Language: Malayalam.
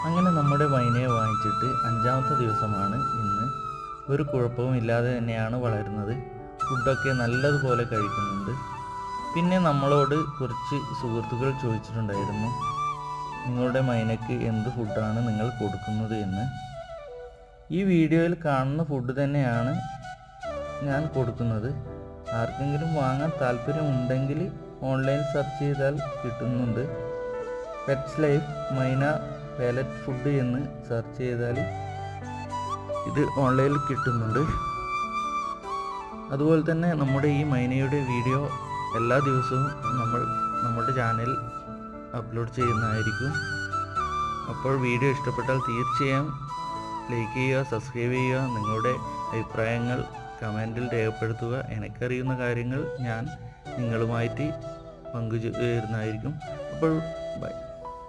അങ്ങനെ നമ്മുടെ മൈനയെ വാങ്ങിച്ചിട്ട് 5ാമത്തെ ദിവസമാണ് ഇന്ന്. ഒരു കുഴപ്പവും ഇല്ലാതെ തന്നെയാണ് വളരുന്നത്. ഫുഡൊക്കെ നല്ലതുപോലെ കഴിക്കുന്നുണ്ട്. പിന്നെ നമ്മളോട് കുറച്ച് സുഹൃത്തുക്കൾ ചോദിച്ചിട്ടുണ്ടായിരുന്നു, നിങ്ങളുടെ മൈനയ്ക്ക് എന്ത് ഫുഡാണ് നിങ്ങൾ കൊടുക്കുന്നത് എന്ന്. ഈ വീഡിയോയിൽ കാണുന്ന ഫുഡ് തന്നെയാണ് ഞാൻ കൊടുക്കുന്നത്. ആർക്കെങ്കിലും വാങ്ങാൻ താല്പര്യമുണ്ടെങ്കിൽ ഓൺലൈൻ സെർച്ച് ചെയ്താൽ കിട്ടുന്നുണ്ട്. പെറ്റ്സ് ലൈഫ് മൈന പാലറ്റ് ഫുഡ് എന്ന് സെർച്ച് ചെയ്താൽ ഇത് ഓൺലൈനിൽ കിട്ടുന്നുണ്ട്. അതുപോലെ തന്നെ നമ്മുടെ ഈ മൈനയുടെ വീഡിയോ എല്ലാ ദിവസവും നമ്മുടെ ചാനൽ അപ്ലോഡ് ചെയ്യുന്നതായിരിക്കും. അപ്പോൾ വീഡിയോ ഇഷ്ടപ്പെട്ടാൽ തീർച്ചയായും ലൈക്ക് ചെയ്യുക, സബ്സ്ക്രൈബ് ചെയ്യുക. നിങ്ങളുടെ അഭിപ്രായങ്ങൾ കമൻറ്റിൽ രേഖപ്പെടുത്തുക. എനിക്കറിയുന്ന കാര്യങ്ങൾ ഞാൻ നിങ്ങളുമായിട്ട് പങ്കുചേരുന്നതായിരിക്കും. അപ്പോൾ ബൈ.